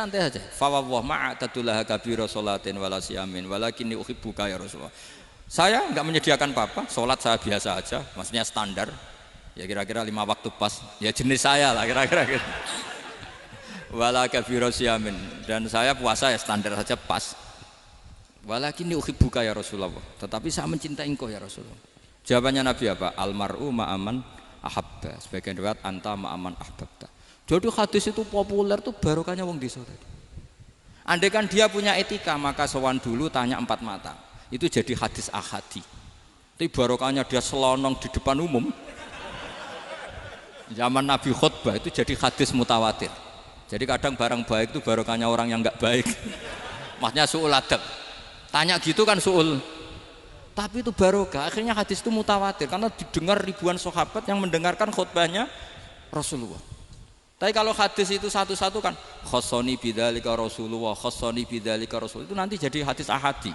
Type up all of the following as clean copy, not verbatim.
santai aja. Fawwah ma'atadullah kabira sholatin wala siyamin walakinni uhibbuka ya Rasulullah. Saya enggak menyediakan apa-apa, sholat saya biasa aja, maksudnya standar. Ya kira-kira 5 waktu pas. Ya jenis saya lah kira-kira gitu. Wala kabira siyamin, dan saya puasa ya standar saja pas. Walakinni uhibbuka ya Rasulullah. Tetapi saya mencintai engkau ya Rasulullah. Jawabannya Nabi apa? Almar'u ma'aman ahabba. Sebagian riwayat anta ma'aman ahbabta. Jadi hadis itu populer tuh barokahnya wong desa tadi. Andai kan dia punya etika, maka sowan dulu tanya 4 mata. Itu jadi hadis ahadi. Tapi barokahnya dia selonong di depan umum. Zaman Nabi khutbah itu jadi hadis mutawatir. Jadi kadang barang baik itu barokahnya orang yang enggak baik. Maksudnya su'ul adab. Tanya gitu kan su'ul. Tapi itu barokah. Akhirnya hadis itu mutawatir karena didengar ribuan sahabat yang mendengarkan khutbahnya Rasulullah. Tapi kalau hadis itu satu-satu kan khassani bidzalika Rasulullah, khassani bidzalika Rasul, itu nanti jadi hadis ahadi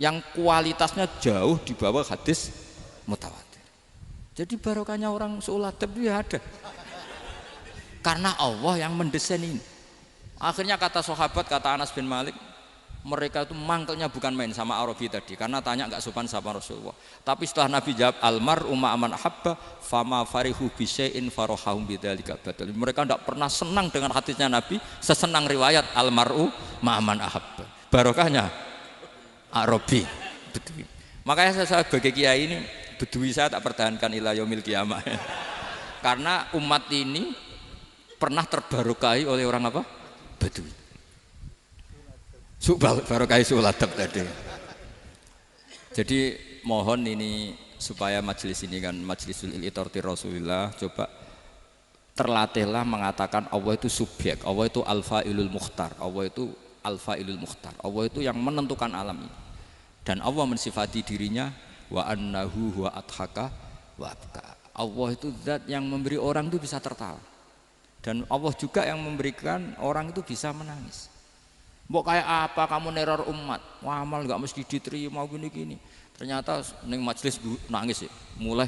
yang kualitasnya jauh di bawah hadis mutawatir. Jadi barokahnya orang su'ul adab itu ya ada. Karena Allah yang mendesain ini. Akhirnya kata sahabat, kata Anas bin Malik, mereka itu mangkelnya bukan main sama Arabi tadi, karena tanya nggak sopan sama Rasulullah. Tapi setelah Nabi jawab almar'u ma'aman ahabba fama farihu bisyai'in farahahum bidzalika badal. Mereka tidak pernah senang dengan hadisnya Nabi sesenang riwayat almar'u ma'aman ahabba. Barokahnya Arabi. Bedui. Makanya saya sebagai kiai ini bedui saya tak pertahankan ila yaumil qiyamah. Karena umat ini pernah terbarokai oleh orang apa? Badui. Barokai suladab tadi. Jadi mohon ini supaya majelis ini kan majlisul iltorti Rasulullah, coba terlatihlah mengatakan Allah itu subjek, Allah itu al-fa'ilul mukhtar, Allah itu al-fa'ilul mukhtar, Allah itu yang menentukan alam ini. Dan Allah mensifati dirinya wa annahu huwa adhaka wa abka. Allah itu zat yang memberi orang itu bisa tertawa. Dan Allah juga yang memberikan orang itu bisa menangis. Mbok kayak apa kamu neror umat, wah amal nggak mesti diterima gini-gini. Ternyata neng majelis nangis ya, mulai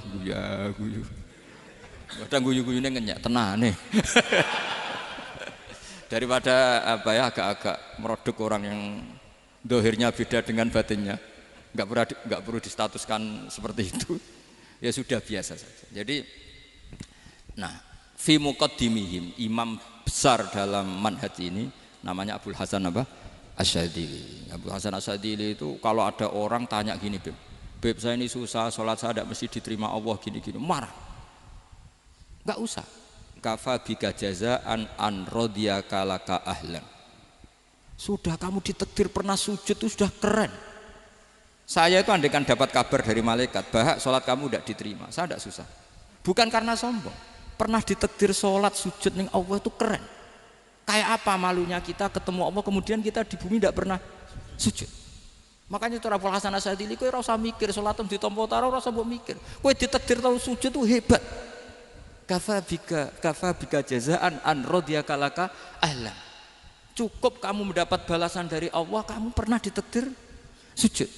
guyu. Kadang guyu-guyune ngenyak tenane. Daripada apa ya agak-agak merodok orang yang dohirnya beda dengan batinnya, nggak perlu distatuskan seperti itu. Ya sudah biasa saja. Jadi, nah, fi muqaddimihim, imam besar dalam manhaj ini namanya Abul Hasan apa? Asyadzili. Abul Hasan Asyadzili itu kalau ada orang tanya gini, Beb saya ini susah, sholat saya tidak mesti diterima Allah gini-gini, marah. Enggak usah. Kafa bika jazaan an radiyaka laka ahlan. Sudah kamu ditakdir pernah sujud itu sudah keren. Saya itu andaikan dapat kabar dari malaikat bahwa sholat kamu tidak diterima, saya tidak susah. Bukan karena sombong. Pernah ditakdir sholat sujud ning Allah itu keren. Kayak apa malunya kita ketemu Allah kemudian kita di bumi tidak pernah sujud. Makanya cara Abul Hasan Asyadzili kowe ora usah mikir salatem ditampa taro ora usah mbok mikir. Kowe ditakdir tau sujud itu hebat. Kafa bika jazaan an radiyaka laka ahlan. Cukup kamu mendapat balasan dari Allah, kamu pernah ditakdir sujud.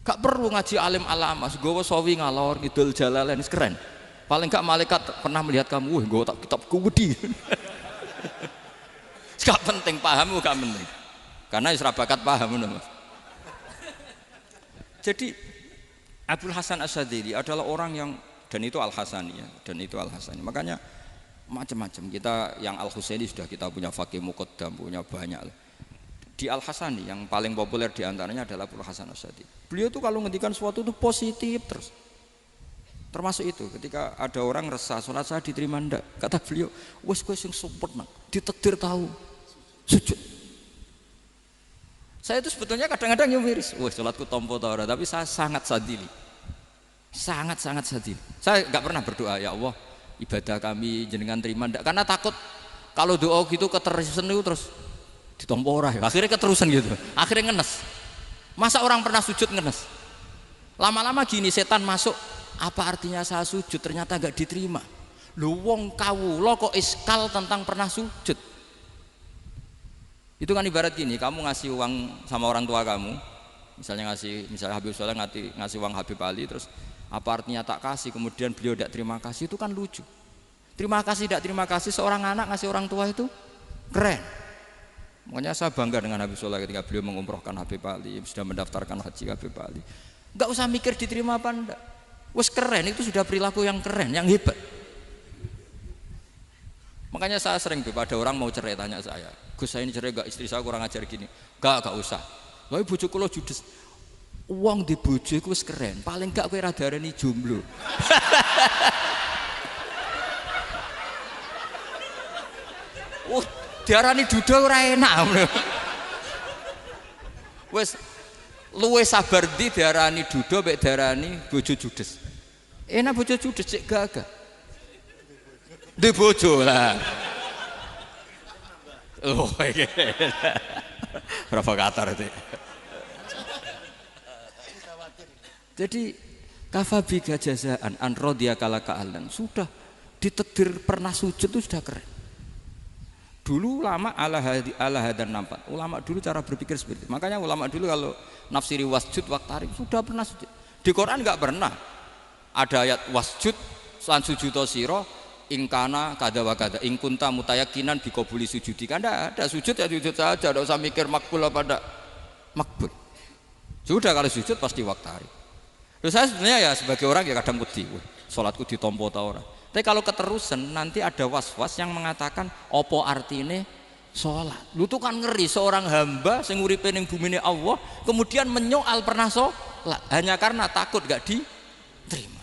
Gak perlu ngaji alim alamas, gowo sawi ngalor ngidul jalalain keren. Paling gak malaikat pernah melihat kamu, wah gowo tak kitab kuwedi. Gak penting paham, gak penting. Karena isra bakat paham Mas. Jadi Abul Hasan Asyadzili adalah orang yang, dan itu Al-Hasani ya, dan itu Al-Hasani. Makanya macam-macam kita yang Al-Husaini sudah kita punya Faqih Muqaddam, punya banyak. Di Al-Hasani yang paling populer diantaranya adalah Abul Hasan Asyadzili. Beliau tuh kalau ngendikan sesuatu itu positif terus. Termasuk itu ketika ada orang resah sholat saya diterima ndak, kata beliau wes kowe sing sempurna ditakdir tahu sujud. Saya itu sebetulnya kadang-kadang yang miris, wes sholatku tompo ta ora, tapi saya sangat sadili, sangat sadili. Saya nggak pernah berdoa ya Allah ibadah kami jenengan terima ndak, karena takut kalau doa gitu keterusan itu terus ditompo ora ya, akhirnya keterusan gitu, akhirnya ngenes. Masa orang pernah sujud ngenes, lama-lama gini setan masuk. Apa artinya saya sujud ternyata gak diterima? Lu wong kawula kok iskal tentang pernah sujud. Itu kan ibarat gini, kamu ngasih uang sama orang tua kamu, misalnya Habib Soleh ngasih uang Habib Ali, terus apa artinya tak kasih, kemudian beliau tidak terima kasih, itu kan lucu. Terima kasih tidak terima kasih, seorang anak ngasih orang tua itu Keren. Makanya saya bangga dengan Habib Soleh ketika beliau mengumrohkan Habib Ali, sudah mendaftarkan haji Habib Ali. Enggak usah mikir diterima apa enggak. Wes keren, itu sudah perilaku yang keren, yang hebat. Makanya saya sering ada orang mau cerai tanya saya, Gus saya ini cerai gak, istri saya kurang ajar gini. Gak usah. Lah bojo kula judes. Uang di bojo iku wis keren, paling gak kowe ra darani jomblo. Diarani duda ora enak. Wis luwe sabar ndi diarani duda mek diarani bojo judes. Enak bojo judes cek gagah. Di bojo lah. Oh, provokator itu. Jadi kafabiga jazaan an radhiya kalaka ahlan. Sudah ditakdir pernah sujud itu sudah keren. Dulu ulama ala hadan nampak. Ulama dulu cara berpikir seperti itu. Makanya ulama dulu kalau nafsiri wasjud waqtarib sudah pernah sujud. Di Quran enggak pernah ada ayat wasjud lan sujudo sira ingkana kada wa kada ingkunta mutayakinan bikobuli sujudi. Kan ada sujud ya sujud saja, tidak usah mikir makbul apa tidak makbul. Sudah kalau sujud pasti waqtarib. Terus saya sebenarnya ya sebagai orang ya kadang wedi, sholatku ditompo ta ora. Tapi kalau keterusan nanti ada was-was yang mengatakan opo artine sholat. Lu tuh kan ngeri seorang hamba sing uripe ning bumine Allah kemudian menyoal pernah sholat hanya karena takut gak diterima.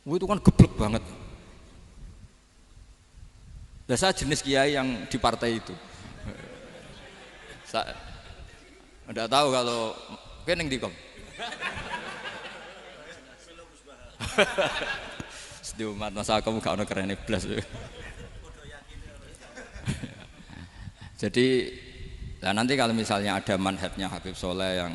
Itu kan geblek banget. Nah, saya jenis kiai yang di partai itu. Saya enggak tahu kalau keneng dikom. Sedih umat masa kamu gak ono keren blas. Jadi nah nanti kalau misalnya ada manhajnya Habib Soleh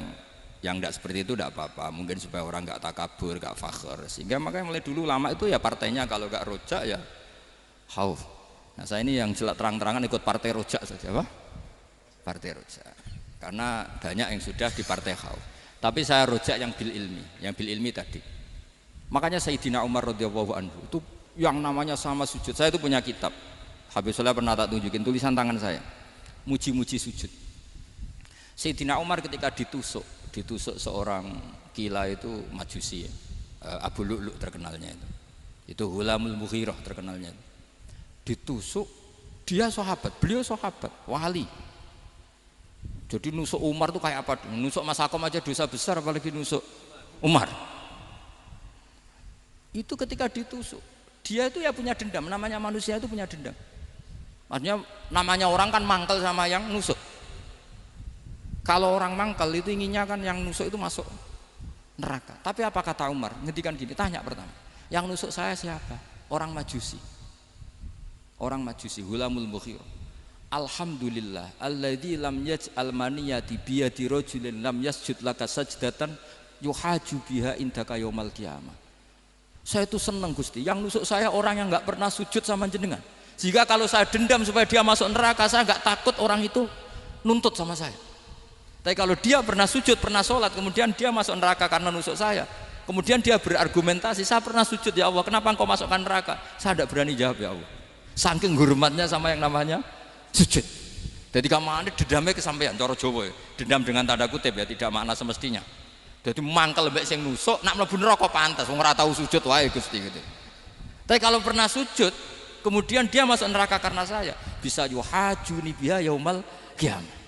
yang enggak seperti itu enggak apa-apa, mungkin supaya orang enggak takabur, enggak fakhr. Sehingga makanya mulai dulu lama itu ya partainya kalau enggak rojak ya khauf. Nah saya ini yang jelas terang-terangan ikut partai rojak saja, apa? Partai rojak. Karena banyak yang sudah di partai khauf. Tapi saya rojak yang bil ilmi tadi. Makanya Sayyidina Umar radhiyallahu anhu itu yang namanya sama sujud. Saya itu punya kitab. Habib Soleh pernah tak tunjukin tulisan tangan saya. Muji-muji sujud. Sayyidina Umar ketika ditusuk seorang kila itu Majusi ya. Abu Lu'lu' terkenalnya itu. Itu Hulamul Mughirah terkenalnya itu. Ditusuk, dia sahabat, beliau sahabat, wali. Jadi nusuk Umar tuh kayak apa? Nusuk Mas Akom aja dosa besar, apalagi nusuk Umar. Itu ketika ditusuk, dia itu ya punya dendam. Namanya manusia itu punya dendam. Maksudnya namanya orang kan mangkel sama yang nusuk. Kalau orang mangkel itu inginnya kan yang nusuk itu masuk neraka. Tapi apa kata Umar? Ngedikan gini, tanya pertama, yang nusuk saya siapa? Orang Majusi. Orang Majusi, Hulamul Mughirah. Alhamdulillah alladzi lam yaj'al maniyati biyadi rajulin lam yasjud laka sajdatan yuhaju biha indaka yaumal qiyamah. Saya itu senang Gusti, yang nusuk saya orang yang enggak pernah sujud sama jenengan. Jika kalau saya dendam supaya dia masuk neraka, saya enggak takut orang itu nuntut sama saya. Tapi kalau dia pernah sujud, pernah sholat, kemudian dia masuk neraka karena nusuk saya, kemudian dia berargumentasi, saya pernah sujud ya Allah, kenapa engkau masukkan neraka? Saya tidak berani jawab ya Allah. Saking hormatnya sama yang namanya sujud. Jadi kamane dendamnya kesampaian cara Jawa ya. Dendam dengan tanda kutip ya, tidak makna semestinya. Jadi mangkel mbek sing nusuk nak mlebu neraka pantes wong ora tau sujud wae Gusti gitu. Tapi kalau pernah sujud kemudian dia masuk neraka karena saya, bisa yuhajuni biha yaumal qiyamah.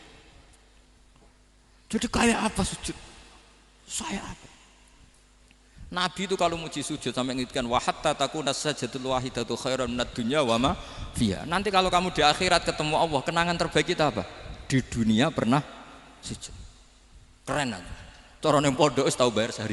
Jadi kayak apa sujud? Saya apa? Nabi itu kalau muji sujud sampai ngitkan wa hatta takuna sajdatul wahidatu khairan minad dunya wa ma fiha. Nanti kalau kamu di akhirat ketemu Allah, kenangan terbaik kita apa? Di dunia pernah sujud. Keren aja. Cara ning pondok wis tau bayar sehari.